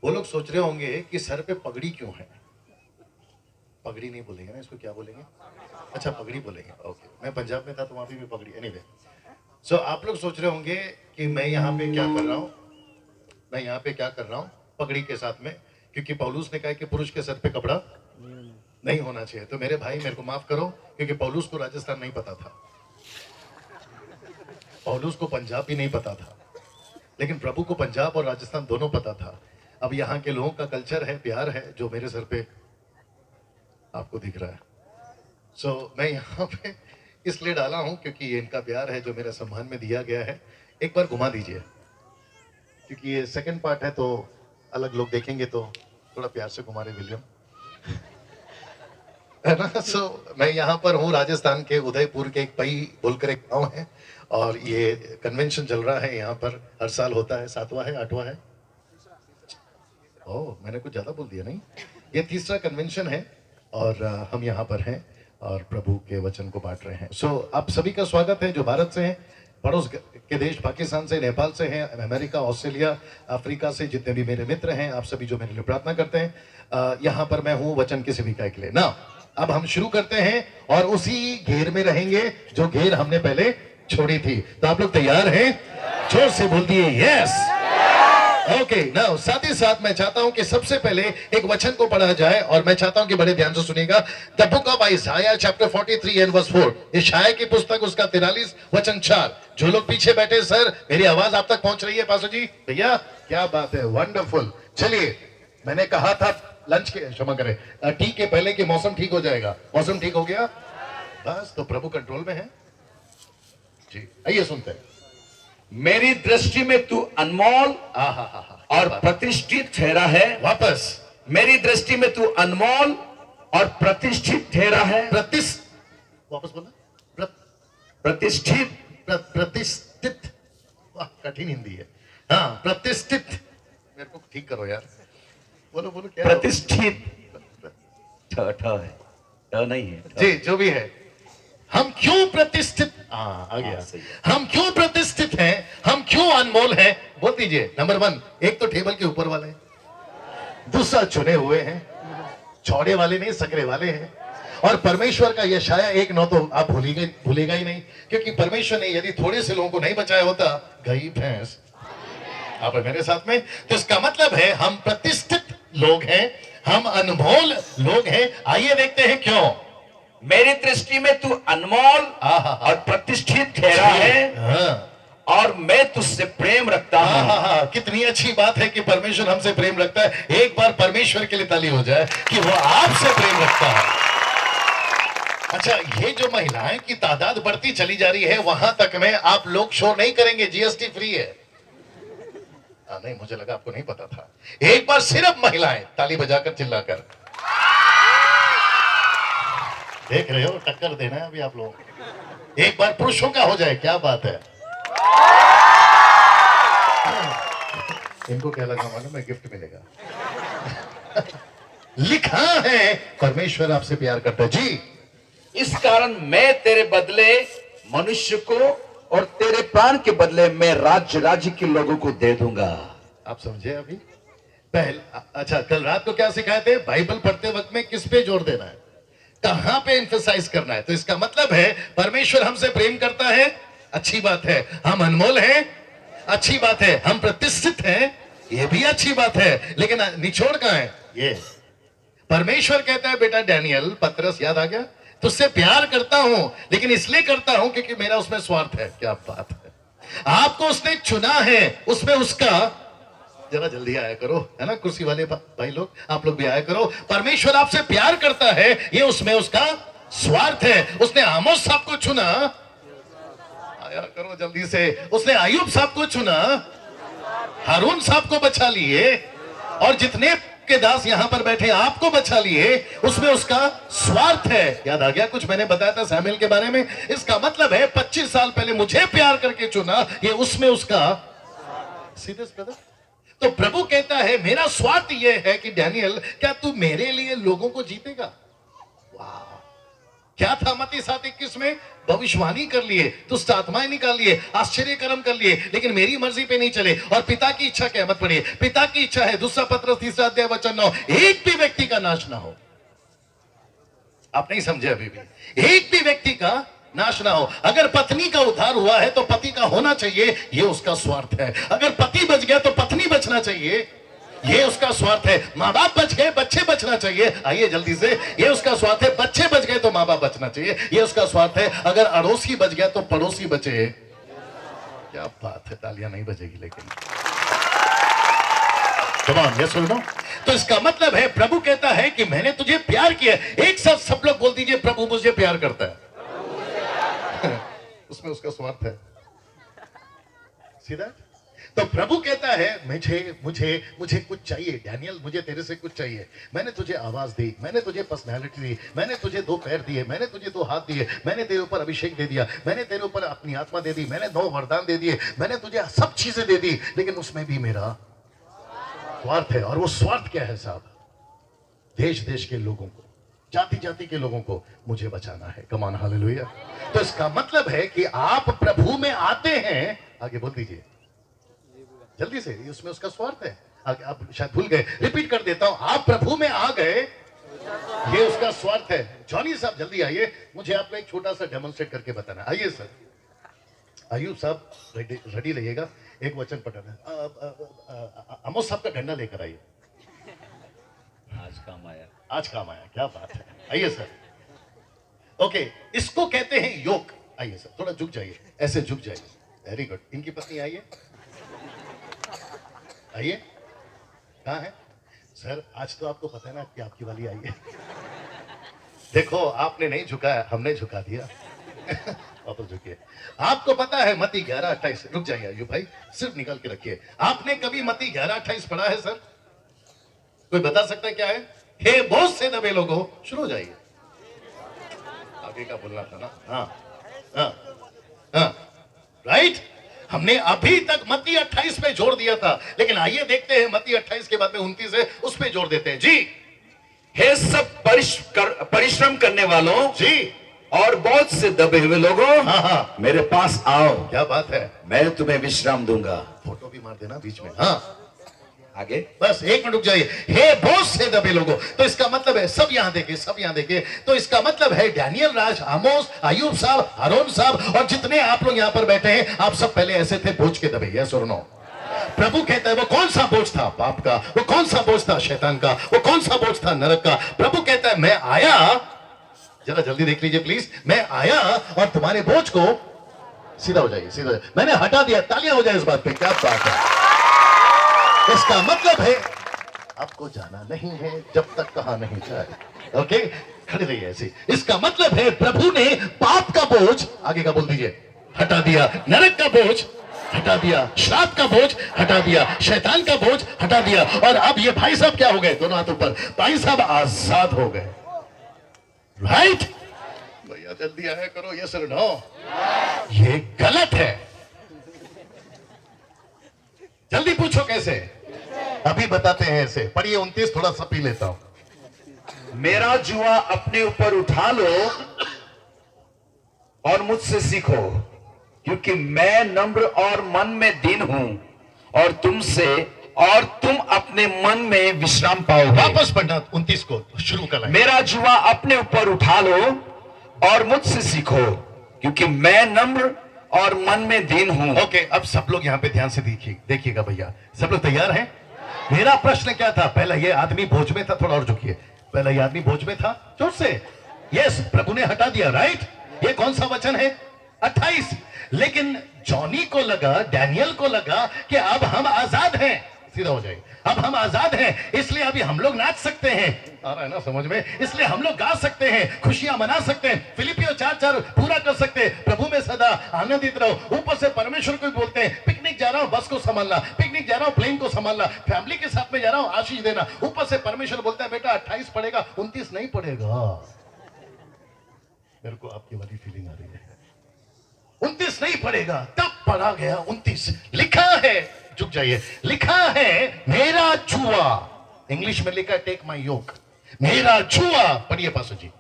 वो लोग सोच रहे होंगे कि सर पे पगड़ी क्यों है। पगड़ी नहीं बोलेंगे ना, इसको क्या बोलेंगे? अच्छा, पगड़ी बोलेंगे। ओके, मैं पंजाब में था तो वहां पे भी पगड़ी। एनीवे, सो आप लोग सोच रहे होंगे कि मैं यहाँ पे क्या कर रहा हूँ, मैं यहाँ पे क्या कर रहा हूँ पगड़ी के साथ में, क्योंकि पौलुस ने कहा कि पुरुष के सर पे कपड़ा नहीं होना चाहिए। तो मेरे भाई मेरे को माफ करो, क्योंकि पौलुस को राजस्थान नहीं पता था, पौलुस को पंजाब भी नहीं पता था, लेकिन प्रभु को पंजाब और राजस्थान दोनों पता था। अब यहाँ के लोगों का कल्चर है, प्यार है, जो मेरे सर पे आपको दिख रहा है। सो मैं यहाँ पे इसलिए डाला हूं क्योंकि ये इनका प्यार है जो मेरे सम्मान में दिया गया है। एक बार घुमा दीजिए, क्योंकि ये सेकंड पार्ट है तो अलग लोग देखेंगे, तो थोड़ा प्यार से घुमा रहे विलियम, है ना। सो मैं यहाँ पर हूँ राजस्थान के उदयपुर के एक पई बोलकर एक गाँव है, और ये कन्वेंशन चल रहा है यहाँ पर, हर साल होता है। 7वां है 8वां है? ओह, मैंने कुछ ज्यादा बोल दिया नहीं, ये 3रा कन्वेंशन है और हम यहाँ पर हैं और प्रभु के वचन को बांट रहे हैं। सो आप सभी का स्वागत है जो भारत से हैं, पड़ोस के देश पाकिस्तान से, नेपाल से हैं, अमेरिका, ऑस्ट्रेलिया, अफ्रीका से जितने भी मेरे मित्र हैं, आप सभी जो मेरे लिए प्रार्थना करते हैं। यहाँ पर मैं हूँ वचन की सेविका के लिए ना। अब हम शुरू करते हैं और उसी घेर में रहेंगे जो घेर हमने पहले छोड़ी थी। तो आप लोग तैयार हैं? जोर से बोल दिए यस। ओके, नाउ साथ ही साथ मैं चाहता हूं कि सबसे पहले एक वचन को पढ़ा जाए, और मैं चाहता हूं कि बड़े ध्यान से सुनिएगा। The book of Isaiah chapter 43 and verse 4, यशाया की पुस्तक उसका 43 वचन 4। जो लोग पीछे बैठे, सर मेरी आवाज आप तक पहुंच रही है? पासो जी भैया, क्या बात है, वंडरफुल। चलिए, मैंने कहा था लंच के, क्षमा करें, टी के पहले कि मौसम ठीक हो जाएगा। मौसम ठीक हो गया, बस तो प्रभु कंट्रोल में है जी। आइए सुनते हैं। मेरी दृष्टि में तू अनमोल और प्रतिष्ठित ठहरा है। वापस, मेरी दृष्टि में तू अनमोल और प्रतिष्ठित ठहरा है। वापस बोला, प्रतिष्ठित, प्रतिष्ठित, वाह कठिन हिंदी है। हाँ, प्रतिष्ठित, मेरे को ठीक करो यार, बोलो बोलो क्या? प्रतिष्ठित, ठ है, ठ नहीं है जी, जो भी है। हम क्यों प्रतिष्ठित, आ गया, हम क्यों प्रतिष्ठित हैं, हम क्यों अनमोल हैं? बोल दीजिए। नंबर 1, एक तो टेबल के ऊपर वाले, दूसरा चुने हुए हैं, चौड़े वाले नहीं, सकरे वाले हैं। और परमेश्वर का यशाया 1:9 तो आप भूलेगा ही नहीं, क्योंकि परमेश्वर ने यदि थोड़े से लोगों को नहीं बचाया होता, गई भैंस। आप मेरे साथ में? तो इसका मतलब है हम प्रतिष्ठित लोग हैं, हम अनमोल लोग हैं। आइए देखते हैं क्यों। मेरी दृष्टि में तू अनमोल और प्रतिष्ठित ठहरा है, और मैं तुझसे प्रेम रखता हूं। कितनी अच्छी बात है कि परमेश्वर हमसे प्रेम रखता है। एक बार परमेश्वर के लिए ताली हो जाए कि वो आपसे प्रेम रखता है। अच्छा, ये जो महिलाएं की तादाद बढ़ती चली जा रही है, वहां तक में आप लोग शो नहीं करेंगे, जीएसटी फ्री है। नहीं, मुझे लगा आपको नहीं पता था। एक बार सिर्फ महिलाएं ताली बजाकर चिल्लाकर, देख रहे हो, टक्कर देना है अभी आप लोग। एक बार पुरुषों का हो जाए, क्या बात है। इनको क्या लगा मालूम है? गिफ्ट मिलेगा। लिखा है परमेश्वर आपसे प्यार करता है जी। इस कारण मैं तेरे बदले मनुष्य को और तेरे प्राण के बदले मैं राज्य के लोगों को दे दूंगा। आप समझे अभी? अच्छा, कल रात को क्या सिखाए थे? बाइबल पढ़ते वक्त में किस पे जोर देना है, कहां पे एम्फसाइज करना है। तो इसका मतलब है परमेश्वर हमसे प्रेम करता है, अच्छी बात है। हम अनमोल हैं, अच्छी बात है। हम प्रतिष्ठित हैं, ये भी अच्छी बात है। लेकिन निचोड़ कहां है? ये परमेश्वर कहता है, बेटा डैनियल, पतरस याद आ गया, तुझसे प्यार करता हूं, लेकिन इसलिए करता हूं क्योंकि मेरा उसमें स्वार्थ है। क्या बात है। आपको उसने चुना है, उसमें उसका, जरा जल्दी आया करो, है ना, कुर्सी वाले भाई लोग, आप लोग भी आया करो। परमेश्वर आपसे प्यार करता है, ये उसमें उसका स्वार्थ है। उसने आमोस साहब को चुना, आया करो जल्दी से। उसने अय्यूब साहब को चुना, हारून साहब को बचा लिए, और जितने के दास यहां पर बैठे आपको बचा लिए, उसमें उसका स्वार्थ है। याद आ गया कुछ मैंने बताया था सैमुएल के बारे में? इसका मतलब है 25 साल पहले मुझे प्यार करके चुना, ये उसमें उसका सीधे ब्रदर। तो प्रभु कहता है, मेरा स्वार्थ यह है कि डैनियल, क्या तू मेरे लिए लोगों को जीतेगा? वाह, क्या था मत्ती 7:21 में? भविष्यवाणी कर लिए, दुष्ट आत्माएं निकाल लिए, आश्चर्य कर्म कर लिए, लेकिन मेरी मर्जी पे नहीं चले और पिता की इच्छा क्या मत पढ़िए। पिता की इच्छा है, दूसरा पत्रस 3 अध्याय वचन 9, एक भी व्यक्ति का नाश ना हो। आप नहीं समझे अभी भी, एक भी व्यक्ति का नाश ना हो। अगर पत्नी का उद्धार हुआ है तो पति का होना चाहिए, ये उसका स्वार्थ है। अगर पति बच गया तो पत्नी बचना चाहिए, ये उसका स्वार्थ है। माँ बाप बच गए, बच्चे बचना चाहिए, आइए जल्दी से, ये उसका स्वार्थ है। बच्चे बच गए तो माँ बाप बचना चाहिए, ये उसका स्वार्थ है। अगर अड़ोसी बच गया तो पड़ोसी बचे। क्या बात है, तालियां नहीं बजेगी लेकिन। कम ऑन, यस और नो? तो इसका मतलब है प्रभु कहता है कि मैंने तुझे प्यार किया। एक साथ सब लोग बोल दीजिए, प्रभु मुझे प्यार करता है। उसमें उसका स्वार्थ है, सीधा। तो प्रभु कहता है मुझे मुझे मुझे कुछ चाहिए। डैनियल, मुझे तेरे से कुछ चाहिए। मैंने तुझे आवाज दी, मैंने तुझे पर्सनैलिटी दी, मैंने तुझे 2 पैर दिए, मैंने तुझे 2 हाथ दिए, मैंने तेरे ऊपर अभिषेक दे दिया, मैंने तेरे ऊपर अपनी आत्मा दे दी, मैंने 9 वरदान दे दिए, मैंने तुझे सब चीजें दे दी, लेकिन उसमें भी मेरा स्वार्थ है। और वो स्वार्थ क्या है साहब? देश देश के लोगों को, जाति जाति के लोगों को मुझे बचाना है। Come on, hallelujah. तो इसका मतलब है कि आप प्रभु में आते हैं, आगे बोल दीजिए जल्दी से, उसमें उसका स्वार्थ है। आगे आप शायद भूल गए, रिपीट कर देता हूं, आप प्रभु में आ गए, ये उसका स्वार्थ है। जॉनी साहब जल्दी आइए, मुझे आपको एक छोटा सा डेमोन्स्ट्रेट करके बताना। आइए सर, आयुब साहब रेडी रहिएगा, एक वचन पढ़ना। अमोस साहब का डंडा लेकर आइए, आज काम आया, आज काम आया। क्या बात है, आइए सर। ओके, इसको कहते हैं योग। आइए सर, थोड़ा झुक जाइए, ऐसे झुक जाइए, वेरी गुड। इनकी पत्नी आइए, आइए। कहाँ है सर? आज तो आपको पता है ना कि आपकी वाली आई है। देखो, आपने नहीं झुकाया, हमने झुका दिया। वापस झुकिए। आपको पता है मत्ती 11:28, रुक जाइए आयुब भाई, सिर्फ निकाल के रखिए। आपने कभी मत्ती 11:28 पढ़ा है सर? कोई बता सकता है क्या है? हे बहुत से दबे लोगों, शुरू हो जाइए, आगे का बोलना था ना। हाँ, राइट। हमने अभी तक मत्ती 28 पे जोर दिया था, लेकिन आइए देखते हैं मत्ती 28 के बाद में 29 है, उस पे जोर देते हैं जी। हे सब परिश्रम करने वालों जी और बहुत से दबे हुए लोगों, हाँ, मेरे पास आओ। क्या बात है, मैं तुम्हें विश्राम दूंगा। फोटो भी मार देना बीच में। हाँ, आगे बस 1 मिनट रुक जाइए। हे बहुत से दबे लोगों, तो इसका मतलब है, सब यहां देखिए, सब यहां देखिए, तो इसका मतलब है डैनियल राज, आमोस, आयुब साहब, हारून साहब और जितने आप लोग यहां पर बैठे हैं, आप सब पहले ऐसे थे बोझ के दबे। यस और नो? प्रभु कहता है वो कौन सा बोझ था? पाप का। वो कौन सा बोझ था? शैतान का। वो कौन सा बोझ था? नरक का। प्रभु कहता है मैं आया, जरा जल्दी देख लीजिए प्लीज, मैं आया और तुम्हारे बोझ को, सीधा हो जाइए, सीधा हो जाइए, मैंने हटा दिया। तालियां हो जाए इस बात पे, क्या बात है। इसका मतलब है आपको जाना नहीं है जब तक कहा नहीं जाए। ओके, खड़े रहिए ऐसे। इसका मतलब है प्रभु ने पाप का बोझ, आगे का बोल दीजिए, हटा दिया। नरक का बोझ हटा दिया, श्राप का बोझ हटा दिया, शैतान का बोझ हटा दिया। और अब ये भाई साहब क्या हो गए? दोनों हाथ ऊपर, भाई साहब आजाद हो गए। राइट भैया, जल्दी आया करो। यस और नो? ये गलत है। जल्दी पूछो कैसे? अभी बताते हैं ऐसे। पढ़िए 29, थोड़ा सा पी लेता हूं। मेरा जुआ अपने ऊपर उठा लो और मुझसे सीखो, क्योंकि मैं नम्र और मन में दीन हूं और तुम अपने मन में विश्राम पाओगे। वापस पढ़ना 29 को, शुरू करना। मेरा जुआ अपने ऊपर उठा लो और मुझसे सीखो, क्योंकि मैं नम्र और मन में दीन हूं। ओके, अब सब लोग यहाँ पे ध्यान से देखिएगा भैया, सब लोग तैयार हैं? मेरा प्रश्न क्या था? पहला ये आदमी बोझ में था, थोड़ा और झुकिए। पहला ये आदमी बोझ में था, जोर से। यस, प्रभु ने हटा दिया। राइट, ये कौन सा वचन है? 28। लेकिन जॉनी को लगा, डैनियल को लगा कि अब हम आजाद हैं। सीधा हो जाए, अब हम आजाद हैं, इसलिए अभी हम लोग नाच सकते हैं। आ रहा है ना समझ में? इसलिए हम लोग गा सकते हैं, खुशियां मना सकते हैं, फिलिपियो 4:4 पूरा कर सकते हैं। प्रभु में सदा आनंदित रहो। ऊपर से परमेश्वर को बोलते हैं, पिकनिक जा रहा हूं, बस को संभालना, पिकनिक जा रहा हूं, प्लेन को संभालना, फैमिली के साथ में जा रहा हूं, आशीष देना। ऊपर से परमेश्वर बोलता है बेटा 28 पढ़ेगा, 29 नहीं पढ़ेगा। मेरे को आपकी वाली फीलिंग आ रही है। 29 नहीं पढ़ेगा, तब पढ़ा गया 29। लिखा है, झुक जाइए, लिखा है मेरा जुआ, इंग्लिश में लिखा है टेक माई योक। मेरा जुआ, पढ़िए पासो जी,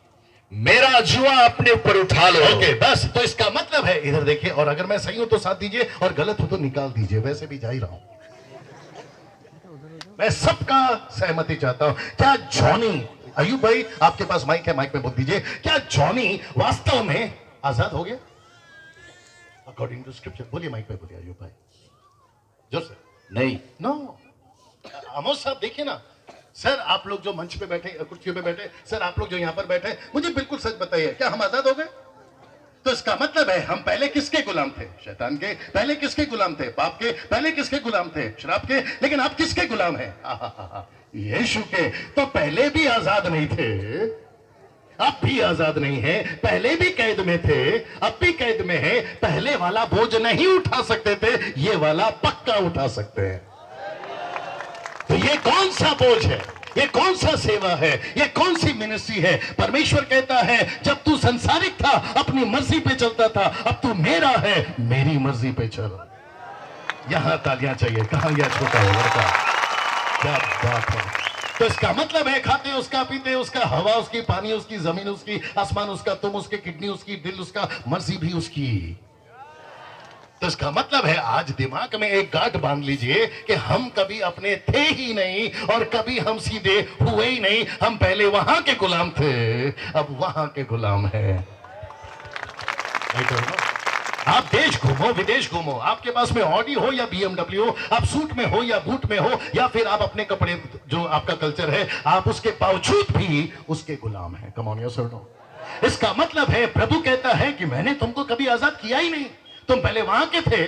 मेरा जुआ अपने ऊपर उठा लो। ओके बस, तो इसका मतलब है, इधर देखिए, और अगर मैं सही हूं तो साथ दीजिए और गलत हो तो निकाल दीजिए, वैसे भी जा ही रहा हूं। मैं सबका सहमति चाहता हूं। क्या जॉनी, अयूब भाई आपके पास माइक है, माइक में बोल दीजिए, क्या जॉनी वास्तव में आजाद हो गया अकॉर्डिंग टू स्क्रिप्चर? बोलिए, माइक पे बोलिए अयूब भाई, जोर से। नहीं। नो, आमोद साहब देखिए ना, सर आप लोग जो मंच पे बैठे, कुर्सियों पे बैठे, सर आप लोग जो यहां पर बैठे, मुझे बिल्कुल सच बताइए, क्या हम आजाद हो गए? तो इसका मतलब है हम पहले किसके गुलाम थे? शैतान के। पहले किसके गुलाम थे? पाप के। पहले किसके गुलाम थे? शराब के। लेकिन आप किसके गुलाम हैं? यीशु के। तो पहले भी आजाद नहीं थे, अब भी आजाद नहीं है। पहले भी कैद में थे, अब भी कैद में है। पहले वाला बोझ नहीं उठा सकते थे, ये वाला पक्का उठा सकते हैं। तो ये कौन सा बोझ है? ये कौन सा सेवा है? ये कौन सी मिनिस्ट्री है? परमेश्वर कहता है, जब तू संसारिक था अपनी मर्जी पे चलता था, अब तू मेरा है, मेरी मर्जी पे चल। यहां तालियां चाहिए। कहां गया छोटा हो लड़का? क्या बात है। तो इसका मतलब है, खाते उसका, पीते उसका, हवा उसकी, पानी उसकी, जमीन उसकी, आसमान उसका, तुम उसके, किडनी उसकी, दिल उसका, मर्जी भी उसकी। तो इसका मतलब है, आज दिमाग में एक गांठ बांध लीजिए कि हम कभी अपने थे ही नहीं और कभी हम सीधे हुए ही नहीं। हम पहले वहां के गुलाम थे, अब वहां के गुलाम है। आप देश घूमो, विदेश घूमो, आपके पास में ऑडी हो या बीएमडब्ल्यू हो, आप सूट में हो या बूट में हो, या फिर आप अपने कपड़े, जो आपका कल्चर है, आप उसके बावजूद भी उसके गुलाम हैं। Come on your no. इसका मतलब है, प्रभु कहता है कि मैंने तुमको कभी आजाद किया ही नहीं, तुम पहले वहां के थे,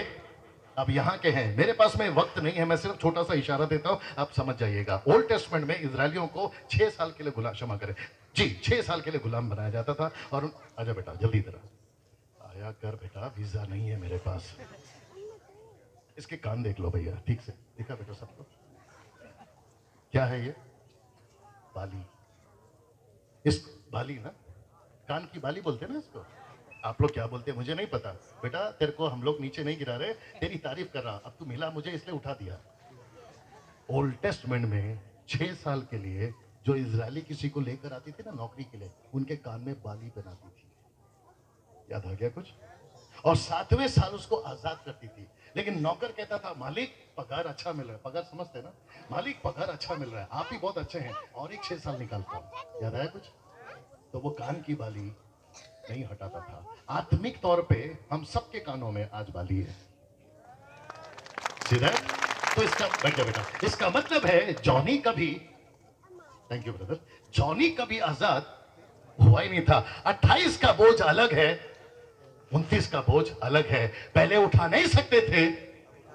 अब यहां के हैं। मेरे पास में वक्त नहीं है, मैं सिर्फ छोटा सा इशारा देता हूं, आप समझ जाइएगा। ओल्ड टेस्टमेंट में इजरायलियों को 6 साल के लिए गुलाम, क्षमा करें जी, 6 साल के लिए गुलाम बनाया जाता था। और आजा बेटा, जल्दी तरह आया कर बेटा, वीजा नहीं है मेरे पास। इसके कान देख लो भैया, ठीक से दिखा बेटा सबको। क्या है ये? बाली। इस बाली ना, कान की बाली बोलते हैं ना इसको। आप लोग क्या बोलते हैं मुझे नहीं पता। बेटा तेरे को हम लोग नीचे नहीं गिरा रहे, तेरी तारीफ कर रहा। अब तू मिला मुझे इसलिए उठा दिया। ओल्ड टेस्टमेंट में 6 साल के लिए जो इजरायली किसी को लेकर आती थी ना नौकरी के लिए, उनके कान में बाली पहनाती थी। याद आ गया कुछ? और 7वें साल उसको आजाद करती थी। लेकिन नौकर कहता था, मालिक पगार अच्छा मिल रहा है। पगार समझते ना? मालिक पगार अच्छा मिल रहा है, आप ही बहुत अच्छे हैं, और एक 6 साल निकालता हूं। याद आया कुछ? तो वो कान की बाली नहीं हटाता था। आत्मिक तौर पे हम सबके कानों में आज बाली है। सीधा? तो इसका बैठ जा बेटा, इसका मतलब है जॉनी कभी, थैंक यू ब्रदर, जॉनी कभी आजाद हुआ ही नहीं था। 28 का बोझ अलग है, 29 का बोझ अलग है। पहले उठा नहीं सकते थे,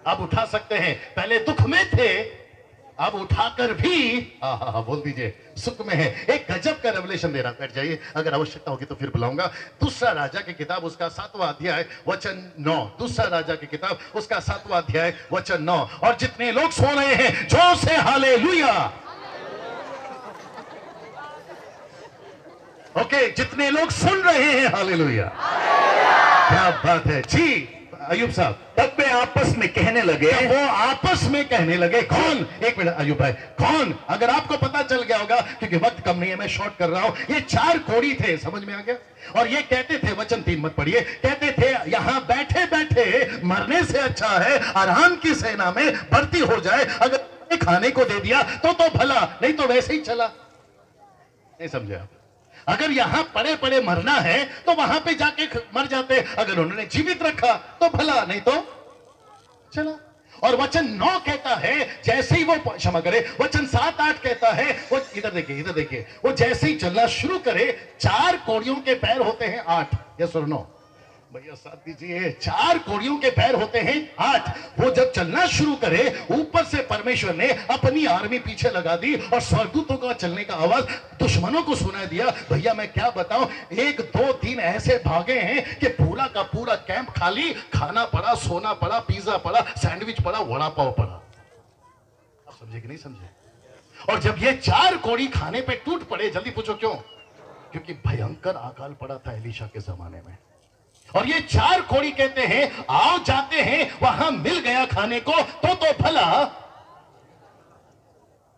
अब उठा सकते हैं। पहले दुख में थे, अब उठाकर भी बोल दीजिए सुख में है। एक गजब का रेवलेशन दे रहा, बैठ जाइए, अगर आवश्यकता होगी तो फिर बुलाऊंगा। दूसरा राजा की किताब उसका 7वां अध्याय वचन 9। दूसरा राजा की किताब उसका 7वां अध्याय वचन 9। और जितने लोग सो रहे हैं जोर से हालेलुया। ओके, जितने लोग सुन रहे हैं हालेलुया। क्या बात है जी अयूब साहब। तब वे आपस में कहने लगे, वो आपस में कहने लगे। कौन? एक मिनट अयूब भाई, कौन? अगर आपको पता चल गया होगा, क्योंकि वक्त कम नहीं है, मैं शॉर्ट कर रहा हूं। ये 4 कोढ़ी थे, समझ में आ गया? और ये कहते थे, वचन 3 मत पढ़िए, कहते थे यहां बैठे बैठे मरने से अच्छा है अराम की सेना में भर्ती हो जाए। अगर खाने को दे दिया तो भला, नहीं तो वैसे ही चला। नहीं समझे आप? अगर यहां पड़े पड़े मरना है तो वहां पे जाके मर जाते। अगर उन्होंने जीवित रखा तो भला, नहीं तो चला। और वचन 9 कहता है, जैसे ही वो, क्षमा करे, वचन 7, 8 कहता है, वो इधर देखिए, इधर देखिए, वो जैसे ही चलना शुरू करे, 4 कोड़ियों के पैर होते हैं 8। यस और नो? भैया साथ दीजिए। 4 कोड़ियों के पैर होते हैं 8। वो जब चलना शुरू करे, ऊपर से परमेश्वर ने अपनी आर्मी पीछे लगा दी और स्वर्गदूतों का चलने का आवाज दुश्मनों को सुना दिया। भैया मैं क्या बताऊं, 1, 2, 3 ऐसे भागे हैं कि पूरा का पूरा कैंप खाली, खाना पड़ा, सोना पड़ा, पिज्जा पड़ा, सैंडविच पड़ा, वड़ा पाव पड़ा। आप समझे कि नहीं समझे? और जब ये 4 कोड़ी खाने पे टूट पड़े, जल्दी पूछो क्यों? क्योंकि भयंकर अकाल पड़ा था एलीशा के जमाने में। और ये 4 कोड़ी कहते हैं, आओ जाते हैं, वहां मिल गया खाने को तो भला।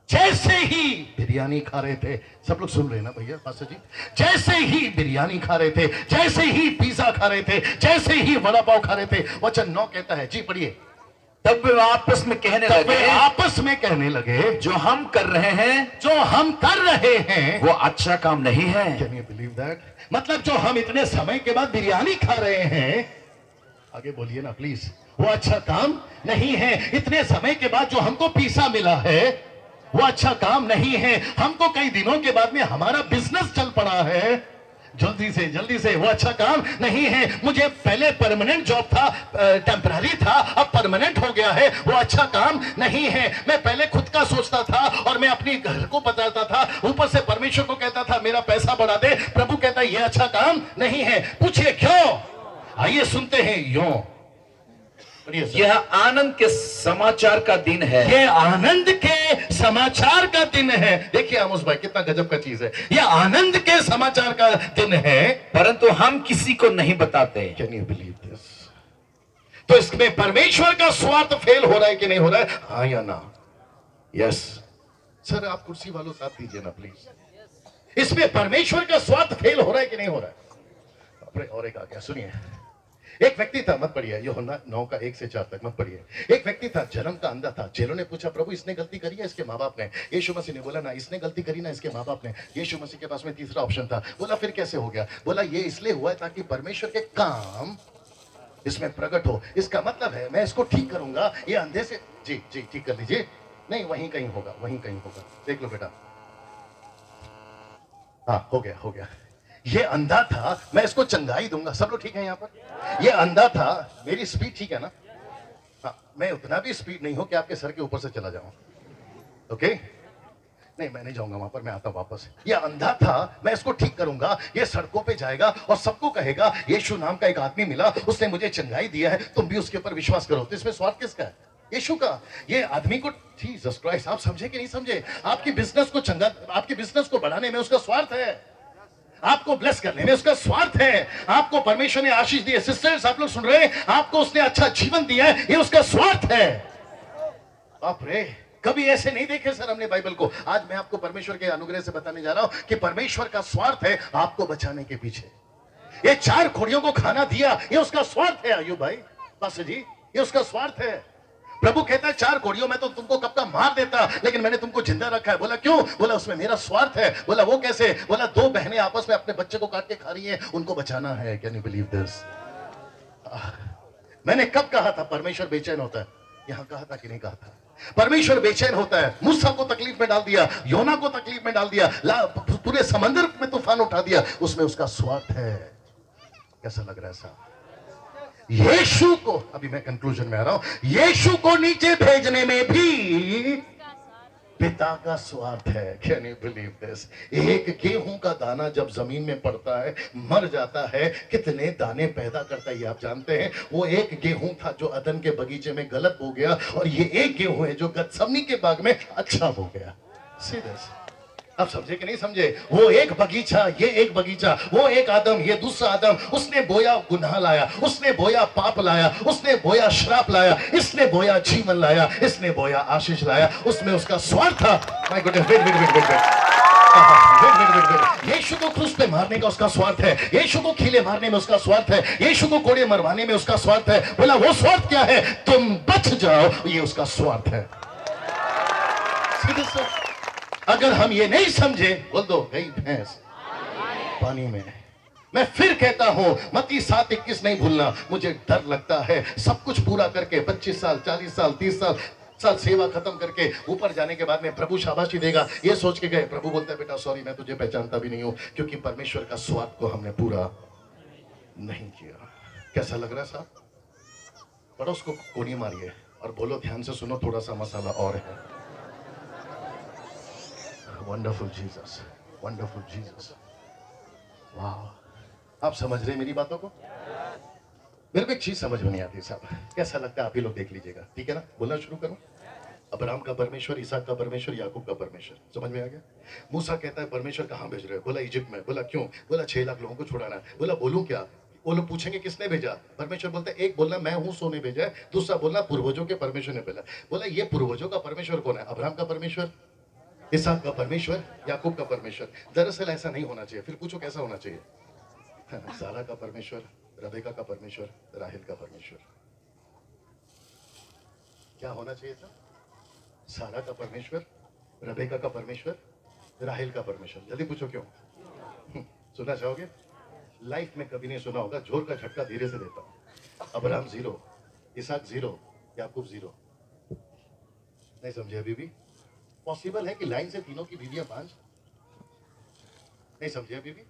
6 जैसे ही बिरयानी खा रहे थे, सब लोग सुन रहे हैं ना भैया पास्टर जी, जैसे ही बिरयानी खा रहे थे, जैसे ही पिज्जा खा रहे थे, जैसे ही वड़ा पाव खा रहे थे, वचन 9 कहता है, जी पढ़िए, तब वे आपस में कहने तब वे लगे, आपस में कहने लगे, जो हम कर रहे हैं जो हम कर रहे हैं वो अच्छा काम नहीं है। Can you believe that? मतलब जो हम इतने समय के बाद बिरयानी खा रहे हैं, आगे बोलिए ना प्लीज, वो अच्छा काम नहीं है। इतने समय के बाद जो हमको पिज़्ज़ा मिला है वो अच्छा काम नहीं है। हमको कई दिनों के बाद में हमारा बिजनेस चल पड़ा है, जल्दी से वो अच्छा काम नहीं है। मुझे पहले परमानेंट जॉब था, टेम्पररी था, अब परमानेंट हो गया है, वो अच्छा काम नहीं है। मैं पहले खुद का सोचता था और मैं अपने घर को बताता था, ऊपर से परमेश्वर को कहता था मेरा पैसा बढ़ा दे। प्रभु कहता है ये अच्छा काम नहीं है। पूछिए क्यों? आइए सुनते हैं यूं। यह आनंद के समाचार का दिन है। ये आनंद के समाचार का दिन है। देखिए आमोस भाई कितना गजब का चीज है, ये आनंद के समाचार का दिन है, परंतु हम किसी को नहीं बताते। Can you believe this? तो इसमें परमेश्वर का स्वार्थ फेल हो रहा है कि नहीं हो रहा है? हाँ या ना? यस। सर आप कुर्सी वालों साथ दीजिए ना प्लीज। इसमें परमेश्वर का स्वार्थ फेल हो रहा है कि नहीं हो रहा है? और एक आ गया, सुनिए। एक व्यक्ति था, मत पढ़िए, यूहन्ना 9 का 1 से 4 तक मत पढ़िए। एक व्यक्ति था, जन्म का अंधा था। चेलों ने पूछा प्रभु इसने गलती करी है इसके माँ बाप ने? यीशु मसीह ने बोला ना, इसने गलती करी ना इसके माँ बाप ने। यीशु मसीह के पास में तीसरा ऑप्शन था। बोला फिर कैसे हो गया? बोला ये इसलिए हुआ है ताकि परमेश्वर के काम इसमें प्रकट हो। इसका मतलब है मैं इसको ठीक करूंगा, ये अंधे से जी ठीक कर लीजिए। नहीं वहीं कहीं होगा, वहीं कहीं होगा, देख लो बेटा। हाँ हो गया। ये अंधा था, मैं इसको चंगाई दूंगा। सब लोग ठीक है यहाँ पर? ये अंधा था, मेरी स्पीड ठीक है ना? हाँ, मैं उतना भी स्पीड नहीं हूं कि आपके सर के ऊपर से चला जाऊं। ओके? नहीं मैं नहीं जाऊंगा वहां पर, मैं आता हूं वापस। ये अंधा था, मैं इसको ठीक करूंगा, ये सड़कों पे जाएगा और सबको कहेगा यीशु नाम का एक आदमी मिला, उसने मुझे चंगाई दिया है, तुम भी उसके ऊपर विश्वास करो। तो इसमें स्वार्थ किसका है? यीशु का। ये आदमी को, जीसस क्राइस्ट, आप समझे कि नहीं समझे? आपकी बिजनेस को चंगा, आपकी बिजनेस को बढ़ाने में उसका स्वार्थ है, आपको ब्लेस करने में उसका स्वार्थ है, आपको परमेश्वर ने आशीष दी है। सिस्टर्स आप लोग सुन रहे हैं, आपको उसने अच्छा जीवन दिया है, ये उसका स्वार्थ है। बाप रे, कभी ऐसे नहीं देखे सर हमने बाइबल को। आज मैं आपको परमेश्वर के अनुग्रह से बताने जा रहा हूं कि परमेश्वर का स्वार्थ है आपको बचाने के पीछे। ये 4 घोड़ियों को खाना दिया, ये उसका स्वार्थ है। आयु भाई, पास्टर जी, ये उसका स्वार्थ है। प्रभु कहता है 4 घोड़ियों में तो तुमको कब का मार देता, लेकिन मैंने तुमको जिंदा रखा है। बोला क्यों? बोला उसमें मेरा स्वार्थ है। बोला वो कैसे? बोला 2 बहनें आपस में अपने बच्चे को काट के खा रही हैं, उनको बचाना है। Can you believe this? मैंने कब कहा था परमेश्वर बेचैन होता है? यहां कहा था कि नहीं कहा था? परमेश्वर बेचैन होता है। मूसा को तकलीफ में डाल दिया, योना को तकलीफ में डाल दिया, पूरे समंदर में तूफान उठा दिया, उसमें उसका स्वार्थ है। कैसा लग रहा है साहब? यीशु को, अभी मैं कंक्लूजन में आ रहा हूं, यीशु को नीचे भेजने में भी पिता का स्वार्थ है। Can you believe this? एक गेहूं का दाना जब जमीन में पड़ता है, मर जाता है, कितने दाने पैदा करता है ये आप जानते हैं? वो एक गेहूं था जो अदन के बगीचे में गलत हो गया, और ये एक गेहूं है जो गतसमनी के बाग में अच्छा हो गया। सीरियस? आप समझे कि नहीं समझे? वो एक बगीचा, ये एक बगीचा, वो एक आदम, ये दूसरा आदम। उसने बोया गुनाह लाया, उसने बोया पाप लाया, उसने बोया श्राप लाया, इसने बोया जीवन लाया, इसने बोया आशीष लाया। उसमें उसका स्वार्थ था। My God, wait. यीशु को क्रूस पे मारने का उसका स्वार्थ है, यीशु को खीले मारने में उसका स्वार्थ है, यीशु को कोड़े मरवाने में उसका स्वार्थ है। बोला वो स्वार्थ क्या है? तुम बच जाओ, ये उसका स्वार्थ है। अगर हम ये नहीं समझे, बोल दो गई भैंस पानी में। मैं फिर कहता हूं मत्ती 7:21 नहीं भूलना। मुझे डर लगता है सब कुछ पूरा करके 25 साल 40 साल 30 साल सेवा खत्म करके ऊपर जाने के बाद में प्रभु शाबाशी देगा, ये सोच के गए। प्रभु बोलता है बेटा सॉरी, मैं तुझे पहचानता भी नहीं हूं, क्योंकि परमेश्वर का स्वार्थ को हमने पूरा नहीं किया। कैसा लग रहा है साहब? पड़ोस को कोनी मारिए और बोलो ध्यान से सुनो, थोड़ा सा मसाला और है। Wonderful Jesus, wonderful Jesus. वाह, आप समझ रहे हैं मेरी बातों को? मेरे को एक चीज समझ में नहीं आती साहब, कैसा लगता है आप ही लोग देख लीजिएगा, ठीक है ना? बोलना शुरू करूं। अब्राहम का परमेश्वर, इसहाक का परमेश्वर, याकूब का परमेश्वर। समझ में आ गया? मूसा कहता है परमेश्वर कहां भेज रहे हो? बोला इजिप्ट में। बोला क्यों? बोला 6 लाख लोगों को छुड़ाना है। बोला बोलूं क्या? वो लोग पूछेंगे किसने भेजा? परमेश्वर बोलता है, एक बोलना मैं हूं सो ने भेजा है, दूसरा बोलना पूर्वजों के परमेश्वर ने भेजा। बोला ये पूर्वजों का परमेश्वर कौन है? अब्राहम का परमेश्वर, इसहाक का परमेश्वर, याकूब का परमेश्वर। दरअसल ऐसा नहीं होना चाहिए। फिर पूछो कैसा होना चाहिए? सारा का परमेश्वर, रबेका का परमेश्वर, राहेल का परमेश्वर। क्या होना चाहिए था? सारा का परमेश्वर, रबेका का परमेश्वर, राहेल का परमेश्वर। जल्दी पूछो क्यों? सुनना चाहोगे? लाइफ में कभी नहीं सुना होगा। जोर का झटका धीरे से देता हूं। अब्राहम 0, इसहाक 0, याकूब 0। नहीं समझे अभी भी? पॉसिबल है कि लाइन से तीनों की बीवियां 5? नहीं समझे अभी भी?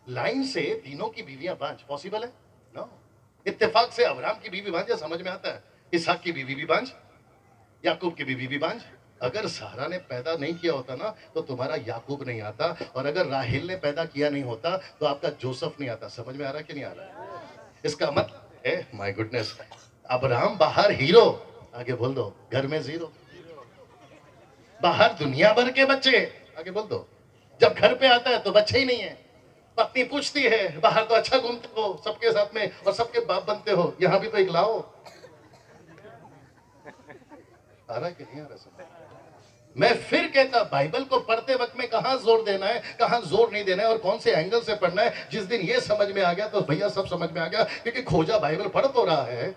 लाइन से तीनों की बीवियां 5 पॉसिबल है? नो। इत्तेफाक से अब्राहम की बीवी 5 समझ में आता है। इसहाक की बीवी भी 5, याकूब की बीवी भी 5। अगर सारा ने पैदा नहीं किया होता ना तो तुम्हारा याकूब नहीं आता, और अगर राहेल ने पैदा किया नहीं होता तो आपका जोसेफ नहीं आता। समझ में आ रहा कि नहीं आ रहा? इसका मतलब है, माय गुडनेस, अब्राहम बाहर हीरो, आगे बोल दो, घर में 0। बाहर दुनिया भर के बच्चे, आगे बोल दो, जब घर पे आता है तो बच्चे ही नहीं है। पत्नी पूछती है, बाहर तो अच्छा घूमते हो सबके साथ में और सबके बाप बनते हो, यहाँ भी तो एक लाओ। आ रहा कि नहीं आ रहा? सब मैं फिर कहता, बाइबल को पढ़ते वक्त में कहां जोर देना है, कहां जोर नहीं देना है, और कौन से एंगल से पढ़ना है। जिस दिन ये समझ में आ गया तो भैया सब समझ में आ गया, क्योंकि खोजा बाइबल पढ़ तो रहा है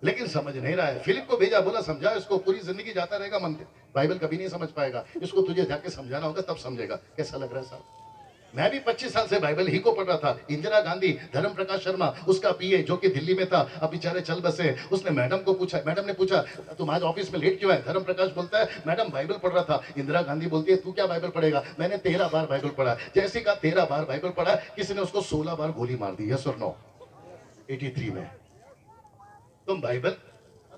लेकिन समझ नहीं रहा है। फिलिप को भेजा, बोला समझा इसको, पूरी जिंदगी जाता रहेगा मंदिर, बाइबल कभी नहीं समझ पाएगा, इसको तुझे जाके समझाना होगा तब समझेगा। कैसा लग रहा है साहब? मैं भी 25 साल से बाइबल ही को पढ़ रहा था। इंदिरा गांधी, धर्म प्रकाश शर्मा, उसका पीए जो कि दिल्ली में था, अब बेचारे चल बसे। उसने मैडम को पूछा, मैडम ने पूछा तुम आज ऑफिस में लेट क्यों है? धर्म प्रकाश बोलता है मैडम बाइबल पढ़ रहा था। इंदिरा गांधी बोलती है तू क्या बाइबल पढ़ेगा? मैंने 13 बार बाइबल पढ़ा। जैसे का 13 बार बाइबल पढ़ा, किसी ने उसको 16 बार गोली मार दी। यस और नो? 83 में। तुम बाइबल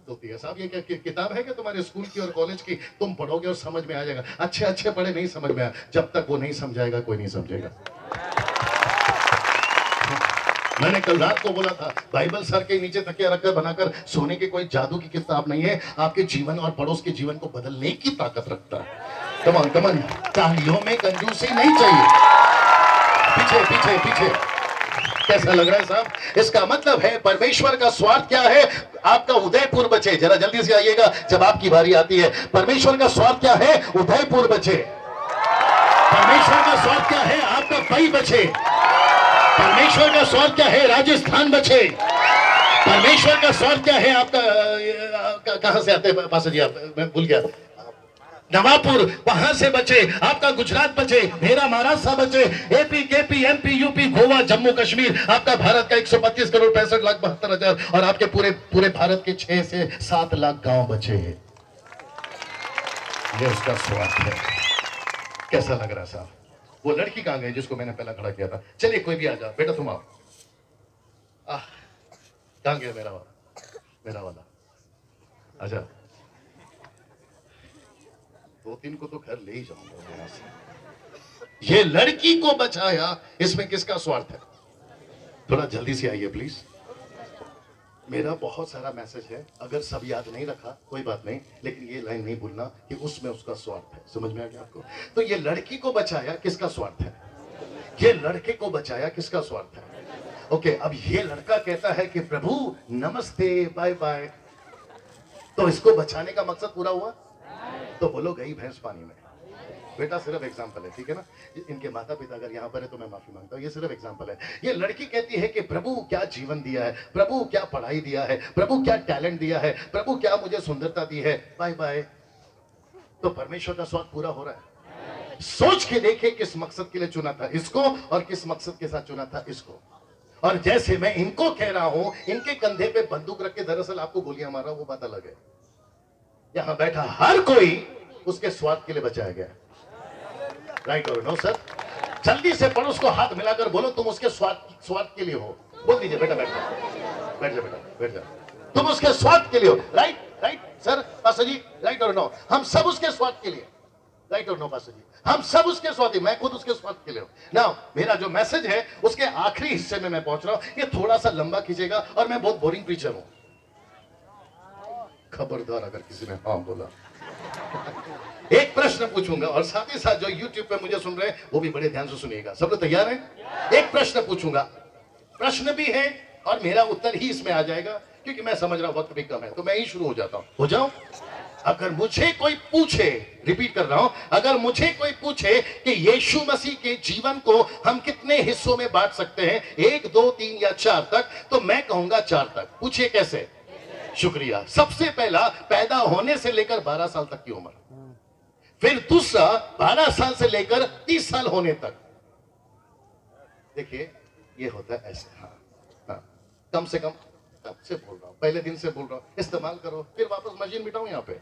होती है साहब, ये क्या किताब है क्या तुम्हारे स्कूल की और कॉलेज की? तुम पढ़ोगे और समझ में आ जाएगा। अच्छे अच्छे पढ़े नहीं समझ में आया, जब तक वो नहीं समझाएगा कोई नहीं समझेगा। मैंने कल रात को बोला था, बाइबल सर के नीचे तकिया रखकर बनाकर सोने की कोई जादू की किताब नहीं है, आपके जीवन और पड़ोस के जीवन को बदलने की ताकत रखता है। कमान कमान, तालियों में कंजूसी नहीं चाहिए। पीछे पीछे पीछे। कैसा लग रहा है साहब? इसका मतलब है परमेश्वर का स्वार्थ क्या है? आपका उदयपुर बचे। जरा जल्दी से आइएगा जब आपकी बारी आती है। परमेश्वर का स्वार्थ क्या है? उदयपुर बचे। परमेश्वर का स्वार्थ क्या है? आपका पई बचे। परमेश्वर का स्वार्थ क्या है? राजस्थान बचे। परमेश्वर का स्वार्थ क्या है? आपका कहां से आते हैं पासा जी आप? मैं भूल गया। नवापुर, वहां से बचे। आपका गुजरात बचे, मेरा महाराष्ट्र बचे, AP, KP, MP, UP, Goa, Jammu Kashmir. आपका भारत का 125 करोड़ 65 लाख 72 हजार, और आपके पूरे पूरे भारत के 6 से 7 लाख गांव बचे हैं। ये उसका स्वार्थ है। कैसा लग रहा साहब? वो लड़की कहां गई जिसको मैंने पहला खड़ा किया था? चलिए कोई भी आ जाओ, बेटा तुम आओ। कहां गया मेरा वाला? अच्छा, 2-3 को तो घर ले ही जाऊंगा यहां से। ये लड़की को बचाया, इसमें किसका स्वार्थ है? थोड़ा जल्दी से आइए प्लीज। मेरा बहुत सारा मैसेज है, अगर सब याद नहीं रखा कोई बात नहीं, लेकिन ये लाइन नहीं भूलना कि उसमें उसका स्वार्थ है। समझ में आ गया आपको? तो ये लड़की को बचाया, किसका स्वार्थ है? ये लड़के को बचाया, किसका स्वार्थ है? ओके, अब ये लड़का कहता है कि प्रभु नमस्ते, बाय बाय। तो इसको बचाने का मकसद पूरा हुआ? तो बोलो गई भैंस पानी में। बेटा सिर्फ एग्जांपल है, ठीक है ना? इनके माता पिता अगर यहाँ पर है तो मैं माफी मांगता हूँ, ये सिर्फ एग्जांपल है। ये लड़की कहती है कि प्रभु क्या जीवन दिया है, प्रभु क्या पढ़ाई दिया है, प्रभु क्या टैलेंट दिया है, प्रभु क्या मुझे सुंदरता दी है, बाय बाय। तो परमेश्वर का स्वार्थ पूरा हो रहा है? सोच के देखे किस मकसद के लिए चुना था इसको और किस मकसद के साथ चुना था इसको। और जैसे मैं इनको कह रहा हूं, इनके कंधे पे बंदूक रख के दरअसल आपको गोलियां मार रहा हूं, वो बात अलग है। यहां बैठा हर कोई उसके स्वार्थ के लिए बचाया गया। राइट और नो सर? जल्दी से पड़ोस को हाथ मिलाकर बोलो तुम उसके स्वार्थ के लिए हो। बोल दीजिए बेटा, बैठ जा बेटा, बैठ जा। तुम उसके स्वार्थ के लिए हो। राइट राइट सर, पास्टर जी, राइट और नो? हम सब उसके स्वार्थ के लिए। राइट और नो पास्टर जी? हम सब उसके स्वार्थ, मैं खुद उसके स्वार्थ के लिए हूं। नाउ मेरा जो मैसेज है उसके आखिरी हिस्से में मैं पहुंच रहा हूं। ये थोड़ा सा लंबा खींचेगा और मैं बहुत बोरिंग प्रीचर हूं। खबरदार अगर किसी ने हाँ बोला। एक प्रश्न पूछूंगा और साथ ही साथ जो YouTube पे मुझे सुन रहे हैं वो भी बड़े ध्यान से सुनिएगा। सब लोग तैयार हैं? एक प्रश्न पूछूंगा, प्रश्न भी है और मेरा उत्तर ही इसमें आ जाएगा, क्योंकि मैं समझ रहा हूं वक्त भी कम है, तो मैं ही शुरू हो जाता हूं। हो जाऊं? अगर मुझे कोई पूछे, रिपीट कर रहा हूं, अगर मुझे कोई पूछे कि यीशु मसीह के जीवन को हम कितने हिस्सों में बांट सकते हैं, 1, 2, 3 या 4 तक, तो मैं कहूंगा 4 तक। पूछिए कैसे? शुक्रिया। सबसे पहला, पैदा होने से लेकर 12 साल तक की उम्र। फिर दूसरा, 12 साल से लेकर 30 साल होने तक। देखिए ये होता है ऐसे। हाँ, कम से कम से बोल रहा हूं, पहले दिन से बोल रहा हूं, इस्तेमाल करो। फिर वापस मशीन मिटाऊं यहां पे,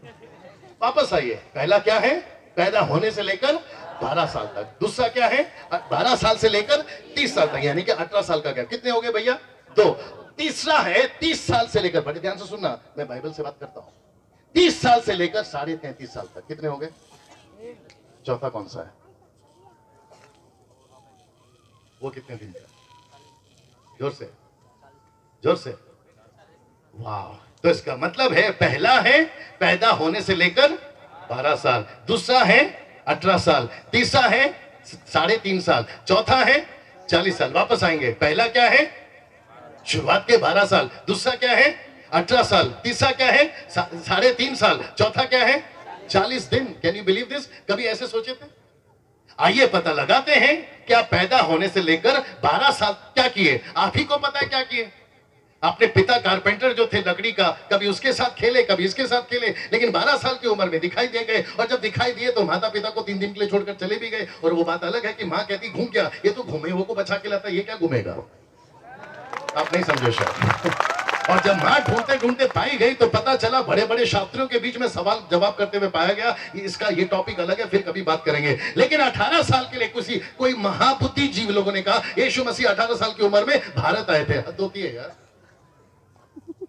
वापस आइए। पहला क्या है? पैदा होने से लेकर 12 साल तक। दूसरा क्या है? 12 साल से लेकर 30 साल तक, यानी कि 18 साल का गैप। कितने हो गए भैया? 2। तीसरा है 30 साल से लेकर, बड़े ध्यान से सुनना, मैं बाइबल से बात करता हूं, 30 साल से लेकर 33.5 साल तक। कितने हो गए? चौथा कौन सा है? वो कितने दिन का? जोर से, जोर से। वाह! तो इसका मतलब है, पहला है पैदा होने से लेकर 12 साल, दूसरा है 18 साल, तीसरा है 3.5 साल, चौथा है 40 साल। वापस आएंगे। पहला क्या है? शुरुआत के 12 साल, दूसरा क्या है? 18 साल, तीसरा क्या है? 3.5 साल, चौथा क्या है? 40 दिन। Can you believe this? कभी ऐसे सोचे थे? आइए पता लगाते हैं, क्या पैदा होने से लेकर 12 साल क्या किए? आप ही को पता है क्या किए। अपने पिता कारपेंटर जो थे लकड़ी का, कभी उसके साथ खेले, कभी इसके साथ खेले, लेकिन 12 साल की उम्र में दिखाई दे गए। और जब दिखाई दिए तो माता पिता को 3 दिन के लिए छोड़कर चले भी गए। और वो बात अलग है कि मां कहती घूम क्या, ये तो घूमे वो को बचा के लाता, ये क्या घूमेगा? आप नहीं समझे शायद। और जब मां ढूंढते ढूंढते पाई गई तो पता चला, बड़े बड़े शास्त्रियों के बीच में सवाल जवाब करते हुए पाया गया, इसका ये टॉपिक अलग है, फिर कभी बात करेंगे। लेकिन 18 साल के लिए कोई महाबुद्धि जीव लोगों ने कहा यीशु मसीह 18 साल की उम्र में भारत आए थे। हद होती है यार।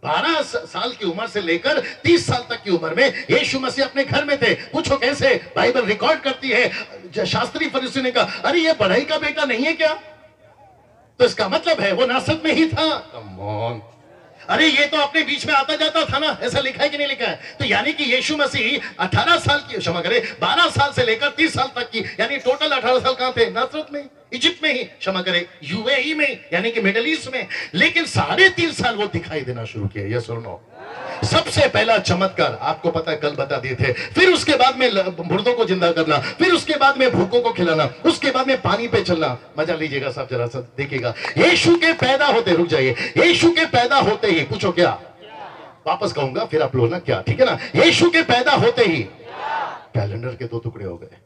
12 साल की उम्र से लेकर 30 साल तक की उम्र में यीशु मसीह अपने घर में थे। पूछो कैसे? बाइबल रिकॉर्ड करती है। शास्त्री फरीसी ने कहा, अरे ये बढ़ई का बेटा नहीं है क्या? तो इसका मतलब है वो नासरत में ही था। कम ऑन, अरे ये तो अपने बीच में आता जाता था ना, ऐसा लिखा है कि नहीं लिखा है? तो यानी कि यीशु मसीह 18 साल की, क्षमा करें, 12 साल से लेकर 30 साल तक की, यानी टोटल 18 साल कहां थे? नासरत में, इजिप्ट में ही, क्षमा करें, यूएई में, यानी कि मिडिल ईस्ट में। लेकिन 3.5 साल वो दिखाई देना शुरू किए। यस और नो? सबसे पहला चमत्कार आपको पता है, कल बता दिए थे। फिर उसके बाद में मुर्दों को जिंदा करना, फिर उसके बाद में भूखों को खिलाना, उसके बाद में पानी पे चलना। मजा लीजिएगा साहब, जरा सा देखिएगा। यीशु के पैदा होते, रुक जाइए, यीशु के पैदा होते ही, पूछो क्या? वापस कहूंगा फिर आप लोग ना क्या, ठीक है ना? यीशु के पैदा होते ही कैलेंडर के 2 टुकड़े हो गए।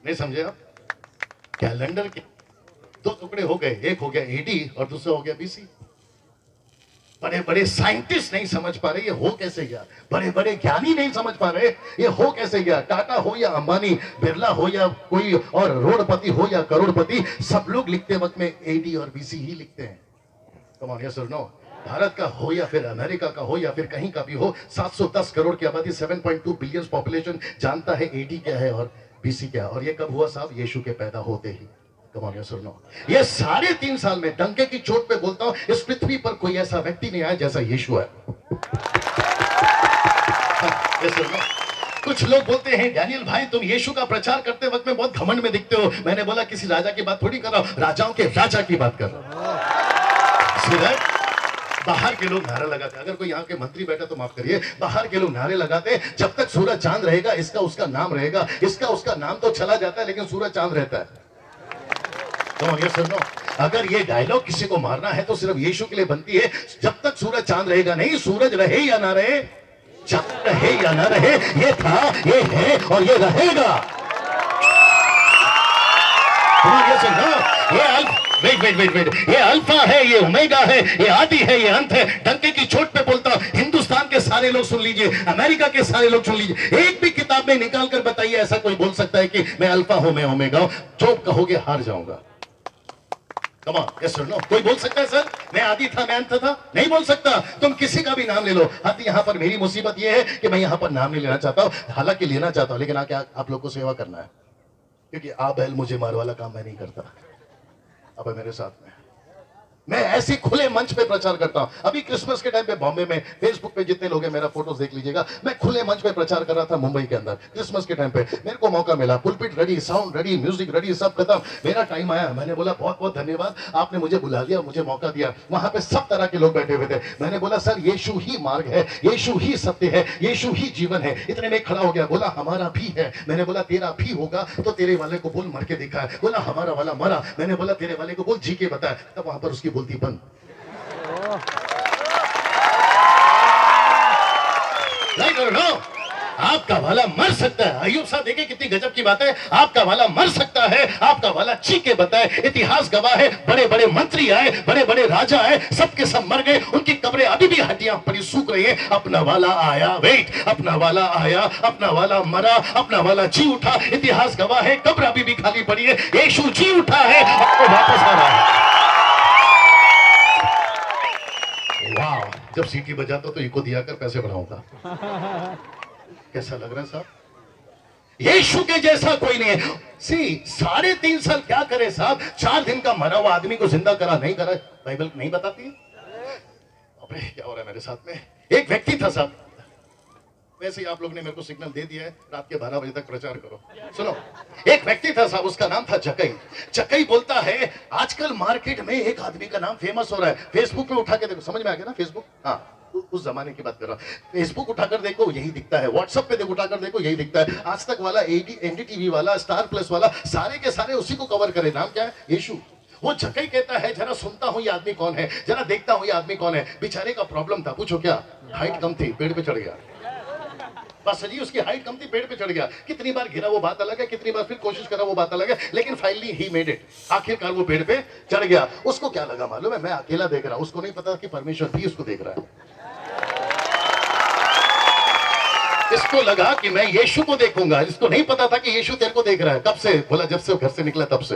नहीं समझे आप? कैलेंडर के 2 टुकड़े हो गए, एक हो गया एडी और दूसरा हो गया बीसी। बड़े बड़े साइंटिस्ट नहीं समझ पा रहे ये हो कैसे गया, बड़े बड़े ज्ञानी नहीं समझ पा रहे ये हो कैसे गया। टाटा हो या अंबानी, बिरला हो या कोई और रोडपति हो या करोड़पति, सब लोग लिखते वक्त में एडी और बीसी ही लिखते हैं। कम ऑन, यस और नो? भारत का हो या फिर अमेरिका का हो या फिर कहीं का भी हो, 710 करोड़ की आबादी, 7.2 बिलियन पॉपुलेशन जानता है एडी क्या है और बीसी क्या है। और ये कब हुआ साहब? यीशु के पैदा होते ही। कम ऑन, यस और नो? ये 3.5 साल में, डंके की चोट पे बोलता हूं, इस पृथ्वी पर कोई ऐसा व्यक्ति नहीं आया जैसा यीशु है। यस और नो? कुछ लोग बोलते हैं डैनियल भाई तुम यीशु का प्रचार करते वक्त में बहुत घमंड में दिखते हो। मैंने बोला किसी राजा की बात थोड़ी कर रहा हूं, राजाओं के राजा की बात कर रहा हूं। बाहर के लोग नारे लगाते, अगर कोई यहाँ के मंत्री बैठा तो माफ करिए, बाहर के लोग नारे लगाते, जब तक सूरज चांद रहेगा इसका उसका नाम रहेगा, इसका उसका नाम तो चला जाता है लेकिन सूरज चांद रहता है। तो ये सुनो, अगर ये डायलॉग किसी को मारना है तो सिर्फ यीशु के लिए बनती है। जब तक सूरज चांद रहेगा नहीं, सूरज रहे या ना रहे, चांद रहे या ना रहे, ये था, ये है और ये रहेगा। ये सुनो, ये वेट, ये अल्फा है, ये ओमेगा है, ये आदि है, ये अंत है। डंके की चोट पे बोलता हूं, हिंदुस्तान के सारे लोग सुन लीजिए, अमेरिका के सारे लोग सुन लीजिए, एक भी किताब में निकाल कर बताइए ऐसा कोई बोल सकता है कि मैं अल्फा हूं, मैं ओमेगा हूं। जो कहोगे हार जाऊंगा। कम ऑन, यस और नो? कोई बोल सकता है सर मैं आदि था, मैं अंत था? नहीं बोल सकता। तुम किसी का भी नाम ले लो। हाँ, यहां पर मेरी मुसीबत यह है कि मैं यहां पर नाम नहीं लेना चाहता हूं, हालांकि लेना चाहता हूं, लेकिन आके आप लोग को सेवा करना है, क्योंकि आ बैल मुझे मार वाला काम मैं नहीं करता। अब मेरे साथ में मैं ऐसी खुले मंच पे प्रचार करता हूं। अभी क्रिसमस के टाइम पे बॉम्बे में फेसबुक पे जितने लोग हैं मेरा फोटोज देख लीजिएगा, मैं खुले मंच पे प्रचार कर रहा था मुंबई के अंदर क्रिसमस के टाइम पे। मेरे को मौका मिला, pulpit ready, sound ready, music ready, सब खत्म, मेरा टाइम आया। मैंने बोला बहुत बहुत धन्यवाद, आपने मुझे बुला लिया, मुझे मौका दिया। वहां पे सब तरह के लोग बैठे हुए थे। मैंने बोला सर यीशु ही मार्ग है, यीशु ही सत्य है, यीशु ही जीवन है। इतने में खड़ा हो गया, बोला हमारा भी है। मैंने बोला तेरा भी होगा तो तेरे वाले को बोल मर के दिखा है। बोला हमारा वाला मरा। मैंने बोला तेरे वाले को बोल जी के बताया। तब वहां पर उसकी बोलती बंद। राइट और नो? आपका वाला मर सकता है। अय्यूब साहब देखिए कितनी गजब की बात है। आपका वाला मर सकता है, आपका वाला चीख के बताए। इतिहास गवाह है, बड़े बड़े मंत्री आए, बड़े बड़े राजा आए, सबके सब मर गए, उनकी कब्रें अभी भी हड्डियां पड़ी सूख रही है। अपना वाला आया, वेट, अपना वाला आया, अपना वाला मरा, अपना वाला जी उठा। इतिहास गवाह है, कब्र अभी भी खाली पड़ी है, यीशु जी उठा है, आपको वापस आ रहा है। वाह, जब सीटी बजाता तो इको दिया कर पैसे बढ़ाऊंगा। कैसा लग रहा है साहब? यीशु के जैसा कोई नहीं है। सी 3.5 साल क्या करे साहब? 4 दिन का मरा हुआ आदमी को जिंदा करा, नहीं करा? बाइबल नहीं बताती? अबे क्या हो रहा है मेरे साथ में? एक व्यक्ति था साहब, वैसे ही आप लोग ने मेरे को सिग्नल दे दिया है, रात के 12 बजे तक प्रचार करो। सुनो, एक व्यक्ति था साहब, उसका नाम था जकई। जकई बोलता है आजकल मार्केट में एक आदमी का नाम फेमस हो रहा है। फेसबुक पे उठा के देखो, समझ में आ गया ना? फेसबुक, हाँ उस जमाने की बात कर रहा हूं। फेसबुक उठाकर देखो यही दिखता है, व्हाट्सएप पे देखो उठाकर देखो यही दिखता है। आज तक वाला, एनडीटीवी वाला, स्टार प्लस वाला, सारे के सारे उसी को कवर करे। नाम क्या है? यीशु। वो जकई कहता है जरा सुनता हूं ये आदमी कौन है, जरा देखता हूं ये आदमी कौन है। बेचारे का प्रॉब्लम था, पूछो क्या? हाइट कम थी, पेड़ पे चढ़ गया। बस जी, उसकी हाइट कम थी, पेड़ पे चढ़ गया। कितनी बार गिरा वो बात अलग है, कितनी बार फिर कोशिश करा वो बात अलग है, लेकिन फाइनली ही मेड इट। आखिरकार वो पेड़ पे चढ़ गया। उसको क्या लगा मालूम है? मैं अकेला देख रहा हूं, उसको नहीं पता कि परमेश्वर भी उसको देख रहा है। इसको लगा कि मैं यीशु को देखूंगा, इसको नहीं पता था कि यीशु तेरे को देख रहा है। कब से? बोला जब से घर से निकला तब से।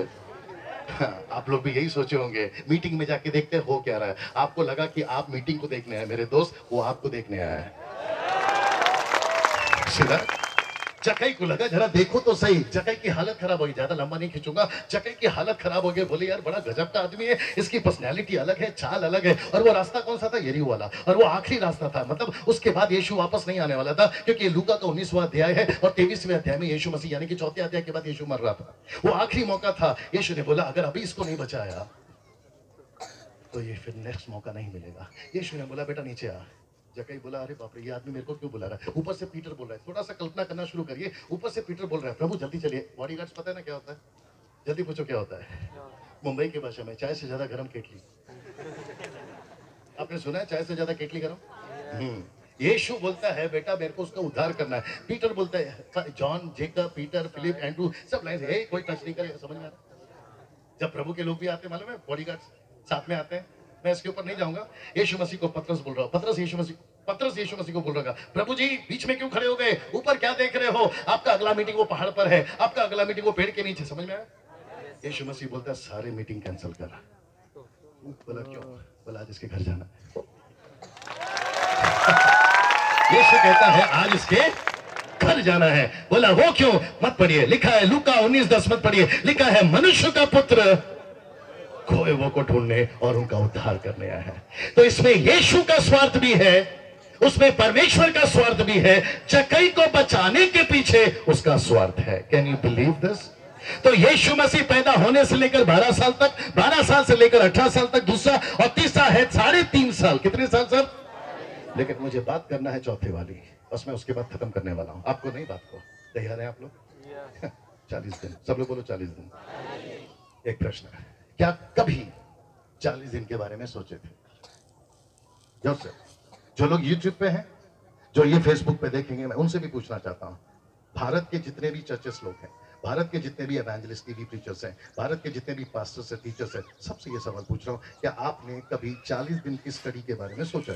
हाँ, आप लोग भी यही सोचे होंगे, मीटिंग में जाके देखते हो क्या रहा है। आपको लगा कि आप मीटिंग को देखने आए, मेरे दोस्त, वो आपको देखने आया है। जकई को लगा जरा देखो तो सही। जकई की हालत खराब हो गई, ज्यादा लंबा नहीं खींचूंगा। जकई की हालत खराब हो गई, बोले यार बड़ा गजब का आदमी है, इसकी पर्सनैलिटी अलग है, चाल अलग है। और वो रास्ता कौन सा था? यरीहो वाला। और वो आखिरी रास्ता था, मतलब उसके बाद यीशु वापस नहीं आने वाला था, क्योंकि ये लूका का 19वां अध्याय है और 23वें अध्याय में यीशु मसीह, यानी कि 4थे अध्याय के बाद यीशु मर रहा था। वो आखिरी मौका था। यीशु ने बोला अगर अभी इसको नहीं बचाया तो ये फिर नेक्स्ट मौका नहीं मिलेगा। यीशु ने बोला बेटा नीचे आ। जकई बोला अरे बाप रे, ये आदमी मेरे को क्यों बुला रहा है? ऊपर से पीटर बोल रहा है। थोड़ा सा कल्पना करना शुरू करिए, ऊपर से पीटर बोल रहा है प्रभु जल्दी चलिए। बॉडीगार्ड्स पता है ना क्या होता है? जल्दी पूछो क्या होता है? मुंबई की भाषा में चाय से ज्यादा गर्म केटली। आपने सुना है चाय से ज्यादा केटली गर्म? यीशु बोलता है बेटा मेरे को उसका उद्धार करना है। पीटर बोलता है, John, Jacob, Peter, Philip, Andrew, सब लाइन है, कोई टच नहीं करेगा। समझ में आ रहा? जब प्रभु के लोग भी आते मालूम है, बॉडीगार्ड्स साथ में आते हैं। मैं इसके ऊपर नहीं जाऊंगा। यीशु मसीह को पतरस बोल रहा हूं, पतरस यीशु मसीह को बोल रहा, प्रभु जी बीच में क्यों खड़े हो गए? ऊपर क्या देख रहे हो? आपका अगला मीटिंग वो पहाड़ पर है, आपका अगला मीटिंग वो पेड़ के नीचे। समझ में आया? यीशु मसीह बोलता है सारे मीटिंग कैंसिल कर। बोला क्यों? बोला आज इसके घर जाना। यीशु कहता है आज इसके घर जाना है। बोला वो क्यों? मत पढ़िए, लिखा है लूका 19:10 मत पढ़िए, लिखा है मनुष्य का पुत्र खोए वो को ढूंढने और उनका उद्धार करने आया है। तो इसमें यीशु का स्वार्थ भी है, उसमें परमेश्वर का स्वार्थ भी है। जकई को बचाने के पीछे उसका स्वार्थ है। Can you believe this? तो यीशु मसीह पैदा होने से लेकर 12 साल तक, 12 साल से लेकर 18 साल तक दूसरा, और तीसरा है 3.5 साल। कितने साल सर? लेकिन मुझे बात करना है चौथे वाली, बस मैं उसके बाद खत्म करने वाला हूं। आपको नहीं, बात को तैयार है आप लोग? 40 दिन, सब लोग बोलो 40 दिन। एक प्रश्न है, क्या कभी 40 दिन के बारे में सोचे थे? जो लोग YouTube पे हैं, जो ये फेसबुक पे देखेंगे, मैं उनसे भी पूछना चाहता हूं, भारत के जितने भी चर्चेस लोग हैं, भारत के जितने भी एवेंजलिस्ट टीवी प्रीचर्स हैं, भारत के जितने भी पास्टर्स हैं, टीचर्स हैं, सबसे ये सवाल पूछ रहा हूं, क्या आपने कभी 40 दिन की स्टडी के बारे में सोचा?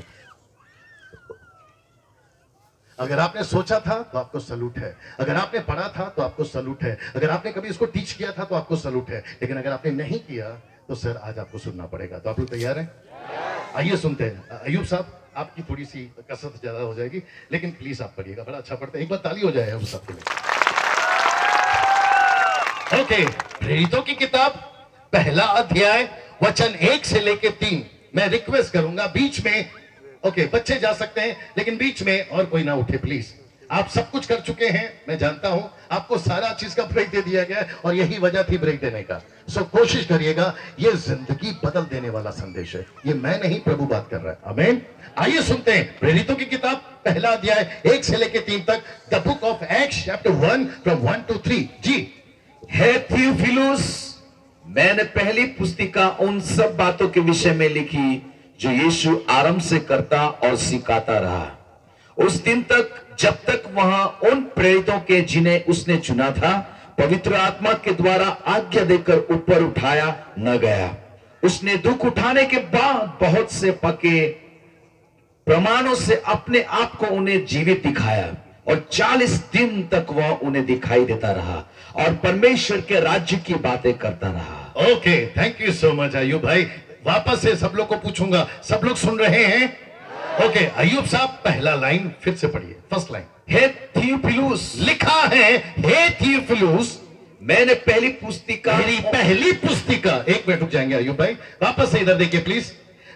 अगर आपने सोचा था तो आपको सलूट है, अगर आपने पढ़ा था तो आपको सलूट है, अगर आपने कभी इसको टीच किया था तो आपको सलूट है, लेकिन अगर आपने नहीं किया तो सर आज आपको सुनना पड़ेगा। तो आप लोग तैयार हैं? आइए सुनते हैं। अय्यूब साहब आपकी थोड़ी सी कसरत ज्यादा हो जाएगी, लेकिन प्लीज आप पढ़िएगा, बड़ा अच्छा पढ़ते हैं। एक बार ताली हो जाए अय्यूब साहब के लिए। ओके, प्रेरितों की किताब 1 अध्याय वचन 1 से लेके 3। मैं रिक्वेस्ट करूंगा बीच में, ओके बच्चे जा सकते हैं लेकिन बीच में और कोई ना उठे प्लीज। आप सब कुछ कर चुके हैं, मैं जानता हूं, आपको सारा चीज का ब्रेक दे दिया गया है और यही वजह थी ब्रेक देने का। सो कोशिश करिएगा, ये जिंदगी बदल देने वाला संदेश है, ये मैं नहीं प्रभु बात कर रहा है। आमीन। आइए सुनते हैं प्रेरितों की किताब पहला अध्याय 1 से लेके 3 तक, the book of acts chapter 1 from 1 to 3। Ji. Hey Theophilus, मैंने पहली पुस्तिका उन सब बातों के विषय में लिखी जो यीशु आरंभ से करता और सिखाता रहा, उस दिन तक जब तक वहां उन प्रेरितों के जिन्हें उसने चुना था पवित्र आत्मा के द्वारा आज्ञा देकर ऊपर उठाया न गया। उसने दुख उठाने के बाद बहुत से पक्के प्रमाणों से अपने आप को उन्हें जीवित दिखाया और 40 दिन तक वह उन्हें दिखाई देता रहा और परमेश्वर के राज्य की बातें करता रहा। Okay, thank you so much Ayub भाई। वापस से सब लोग को पूछूंगा, सब लोग सुन रहे हैं? ओके, अयूब साहब पहला लाइन फिर से पढ़िए, फर्स्ट लाइन। हे थियोफिलुस, लिखा है हे थियोफिलुस, मैंने पहली पुस्तिका, मेरी पहली पुस्तिका। एक मिनट रुक जाएंगे अयूब भाई, वापस से इधर देखिए प्लीज।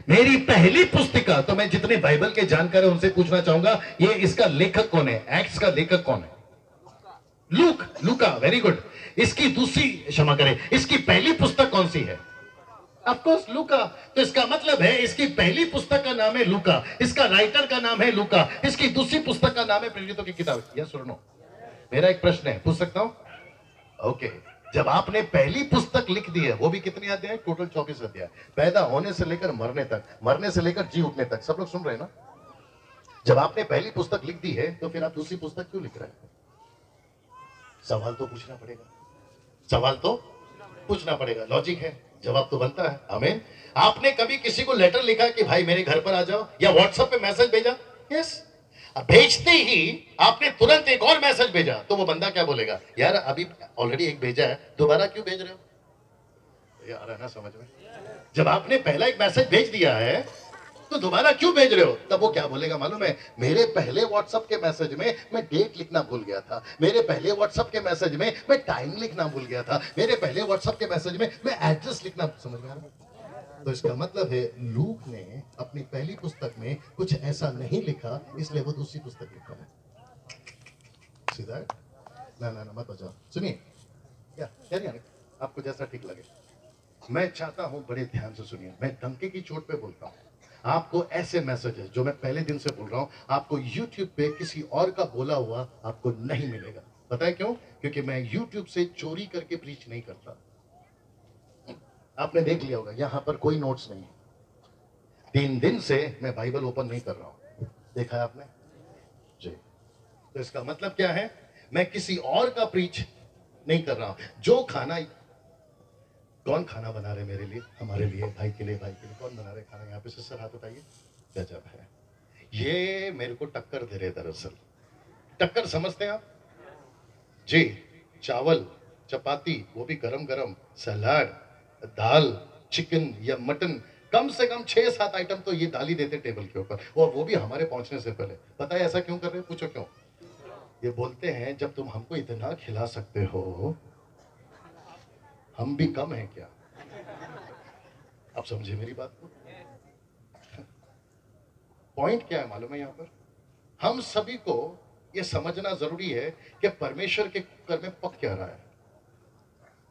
मेरी पहली पुस्तिका। तो मैं जितने बाइबल के जानकार है उनसे पूछना चाहूंगा, ये इसका लेखक कौन है? एक्ट्स का लेखक कौन है? लूका। Very good. इसकी दूसरी, क्षमा करें, इसकी पहली पुस्तक कौन सी है? ऑफ कोर्स लूका। तो इसका मतलब है इसकी पहली पुस्तक का नाम है लूका, इसका राइटर का नाम है लूका, इसकी दूसरी पुस्तक का नाम है प्रेरितों की किताब। यस और नो? मेरा एक प्रश्न है, पूछ सकता हूं? ओके, जब आपने पहली पुस्तक लिख दी है, वो भी कितने अध्याय? टोटल 24 अध्याय, पैदा होने से लेकर मरने तक, मरने से लेकर जी उठने तक। सब लोग सुन रहे हैं ना? जब आपने पहली पुस्तक लिख दी है तो फिर आप दूसरी पुस्तक क्यों लिख रहे हैं? सवाल तो पूछना पड़ेगा, सवाल तो पूछना पड़ेगा, लॉजिक है, जवाब तो बनता है। आमीन। आपने कभी किसी को लेटर लिखा कि भाई मेरे घर पर आ जाओ, या व्हाट्सएप पे मैसेज भेजा? यस। भेजते ही आपने तुरंत एक और मैसेज भेजा तो वो बंदा क्या बोलेगा? यार अभी ऑलरेडी एक भेजा है, दोबारा क्यों भेज रहे हो? यार है ना समझ में? जब आपने पहला एक मैसेज भेज दिया है तो दोबारा क्यों भेज रहे हो? तब वो क्या बोलेगा मालूम है? मेरे पहले व्हाट्सएप के मैसेज में मैं डेट लिखना भूल गया था, मेरे पहले व्हाट्सएप के मैसेज में मैं टाइम लिखना भूल गया था, मेरे पहले व्हाट्सएप के मैसेज में मैं एड्रेस लिखना, समझ में आ रहा है? तो इसका मतलब है लूक ने अपनी पहली पुस्तक में कुछ ऐसा नहीं लिखा, इसलिए वो दूसरी पुस्तक लिखा है। सीधा है? ना मत बचाओ, सुनिए, क्या आपको जैसा ठीक लगे। मैं चाहता हूं बड़े ध्यान से सुनिए, मैं धमकी की चोट पे बोलता हूं। आपको ऐसे मैसेजेस जो मैं पहले दिन से बोल रहा हूं, आपको YouTube पे किसी और का बोला हुआ आपको नहीं मिलेगा। पता है क्यों? क्योंकि मैं YouTube से चोरी करके प्रीच नहीं करता। आपने देख लिया होगा यहां पर कोई नोट्स नहीं है। 3 दिन से मैं बाइबल ओपन नहीं कर रहा हूं, देखा है आपने जी? तो इसका मतलब क्या है? मैं किसी और का प्रीच नहीं कर रहा हूं। जो खाना, कौन खाना बना रहे मेरे लिए, हमारे लिए, भाई के लिए कौन बना रहे खाना? यहाँ पे सिस्टर हाथ उठाइए। गजब है, ये मेरे को टक्कर दे रहे। दरअसल टक्कर समझते हैं आप जी? चावल, चपाती, वो भी गरम गरम, सलाद, दाल, चिकन या मटन, कम से कम 6-7 आइटम तो ये दाल ही देते टेबल के ऊपर, और वो भी हमारे पहुंचने से पहले। पता है ऐसा क्यों कर रहे हैं? पूछो क्यों? ये बोलते हैं जब तुम हमको इतना खिला सकते हो, हम भी कम हैं क्या? आप समझे मेरी बात को? पॉइंट क्या है मालूम है? यहां पर हम सभी को यह समझना जरूरी है कि परमेश्वर के कुकर में पक क्या रहा है।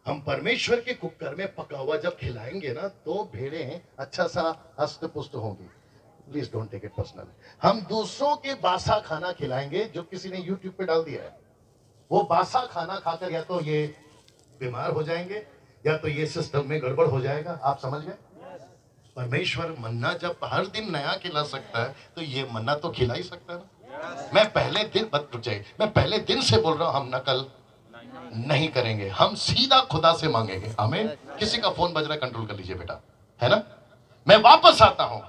हम परमेश्वर के कुकर में पका हुआ जब खिलाएंगे ना, तो भेड़ें अच्छा सा हष्ट पुष्ट होंगी। Please don't take it personal. हम दूसरों के बासा खाना खिलाएंगे जो किसी ने यूट्यूब पे डाल दिया है, वो बासा खाना खाकर या तो ये बीमार हो जाएंगे या तो ये सिस्टम में गड़बड़ हो जाएगा। आप समझ गए? परमेश्वर मन्ना जब हर दिन नया खिला सकता है तो ये मन्ना तो खिला ही सकता है ना। मैं पहले दिन, मत रुक जाइए, मैं पहले दिन से बोल रहा हूं, हम नकल नहीं करेंगे, हम सीधा खुदा से मांगेंगे। आमीन। किसी का फोन बज रहा है, कंट्रोल कर लीजिए बेटा, है ना? मैं वापस आता हूं।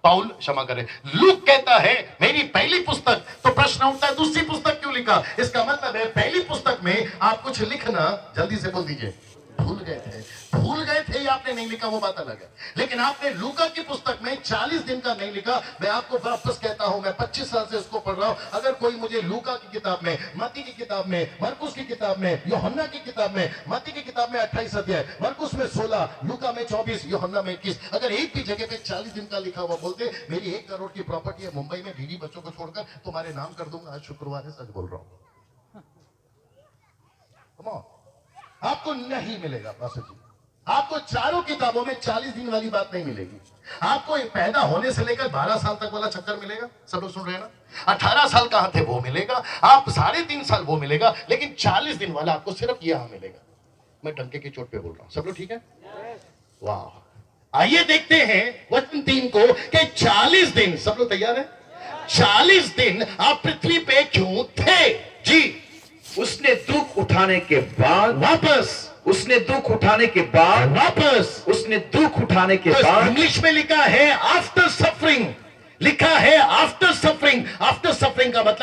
पाउल, क्षमा करें, लूक कहता है मेरी पहली पुस्तक। तो प्रश्न उठता है दूसरी पुस्तक क्यों लिखा? इसका मतलब है पहली पुस्तक में आप कुछ लिखना, जल्दी से बोल दीजिए, भूल गए थे सही आपने नहीं लिखा, वो बात अलग है, लेकिन आपने लूका की पुस्तक में 40 दिन का नहीं लिखा। मैं आपको वापस कहता हूं, मैं 25 साल से इसको पढ़ रहा हूं। अगर कोई मुझे लूका की किताब में, मत्ती की किताब में, मरकुस की किताब में, यूहन्ना की किताब में, मत्ती की किताब में 28 अध्याय, मरकुस में 16, लूका में 24, यूहन्ना में 21, अगर एक भी जगह पे 40 दिन का लिखा हुआ बोलते मेरी 1 करोड़ की प्रॉपर्टी है मुंबई में, बीवी बच्चों को छोड़कर, तुम्हारे नाम कर दूंगा। आज शुक्रवार है, सच बोल रहा हूं। Come on. आपको नहीं मिलेगा पास्टर जी, आपको चारों किताबों में 40 दिन वाली बात नहीं मिलेगी। आपको पैदा होने से लेकर 12 साल तक वाला चक्कर मिलेगा। सब लोग सुन रहे हैं ना? 18 साल कहां थे वो मिलेगा, आप 3.5 साल वो मिलेगा, लेकिन 40 दिन वाला आपको सिर्फ यहां मिलेगा। मैं डंके की चोट पे बोल रहा हूं। सब लोग ठीक है? वाह। आइए देखते हैं वचन 3 को कि 40 दिन, सब लोग तैयार है? 40 दिन आप पृथ्वी पे क्यों थे? जी, उसने दुख उठाने के बाद वापस, उसने दुख उठाने के बाद वापस, उसने दुख उठाने के तो बाद इंग्लिश में लिखा है आफ्टर सफरिंग, लिखा है आफ्टर सफरिंग। आफ्टर सफरिंग का मतलब